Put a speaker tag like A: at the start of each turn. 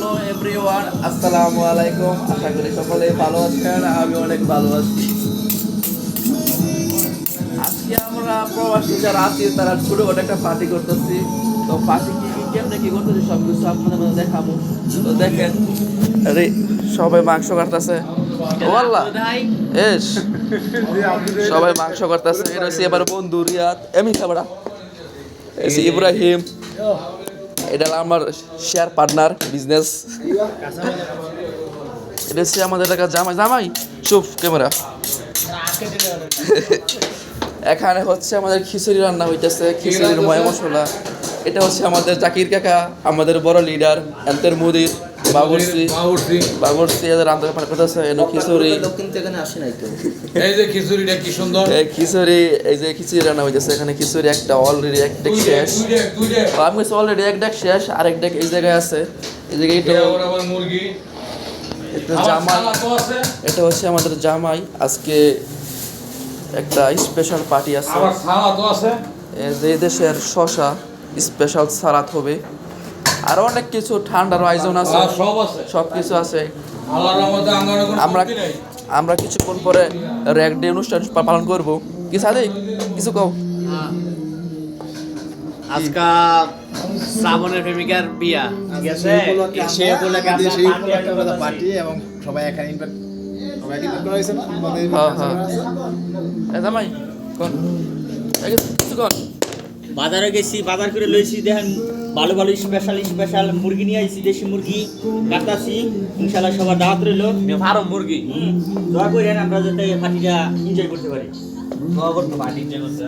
A: Hello everyone, আসসালামু আলাইকুম। আশা করি সকলে ভালো আছেন, আমি অনেক ভালো আছি। আজকে আমরা প্রবাসী যারা আছি তারা ছোটখাটো একটা পার্টি করতেছি। তো পার্টি কেমনে কি করতেছি সব কিছু আপনাদের মধ্যে দেখাবো। তো দেখেন, আরে সবাই মাংস কাটতেছে। ও আল্লাহ, এস সবাই মাংস কাটতেছে। এটা হচ্ছে এবার বন্ধু রিয়াদ, এমনি খাবড়া, এসে ইব্রাহিম, এটা হলো আমার শেয়ার পার্টনার বিজনেস। এটা হচ্ছে আমাদের এলাকার জামাই। জামাই চুপ ক্যামেরা। এখানে হচ্ছে আমাদের খিচুড়ি রান্না হইতেছে, খিচুড়ির ময় মশলা। এটা হচ্ছে আমাদের জাকির কাকা, আমাদের বড় লিডার, এন্তের মুদির বাবুর্চি এদের রান্না করতেছে। এনো খিচুড়ি,
B: এই যে খিচুড়িটা কি সুন্দর।
A: এই খিচুড়ি, এই যে খিচুড়ি রান্না হইতেছে। এখানে খিচুড়ি একটা অলরেডি এক ডেক শেষ। আমি অলরেডি এক ডেক শেষ, আর এক ডেক এই জায়গায় আছে। এই জায়গায়
B: মুরগি,
A: এটা জামাই, এটা হচ্ছে আমাদের জামাই। আজকে একটা স্পেশাল পার্টি আছে।
B: আবার সালাদও আছে।
A: এই দেশের শশা স্পেশাল সালাদ হবে, আর অনেক কিছু ঠান্ডার আয়োজন আছে,
B: সব আছে,
A: সব কিছু আছে।
B: আল্লাহর রহমতে
A: আমরা আমরা কিছুক্ষণ পরে র্যাক ডে অনুষ্ঠান পালন করব। কি সাদিক কিছু কও?
C: আজকা শ্রাবণের প্রেমিকার বিয়া, ঠিক আছে? সে বলে
D: একটা পার্টি এবং সবাই এখানে সবাই ইনভাইট করা হয়েছে না আমাদের
A: জামাই কোন কিছু কোন?
C: বাজারে গেছি, বাজার করে লইছি, দেখেন ভালো ভালো স্পেশাল মুরগি নিয়ে আইছি, দেশি মুরগি কাটাছি। ইনশাআল্লাহ সবার দাওয়াত রইলো।
B: ফার্ম মুরগি
C: দোয়া করেন আমরা যাতে পার্টিটা এনজয় করতে পারি। দোয়া করতে পার্টি এনজয় করতে।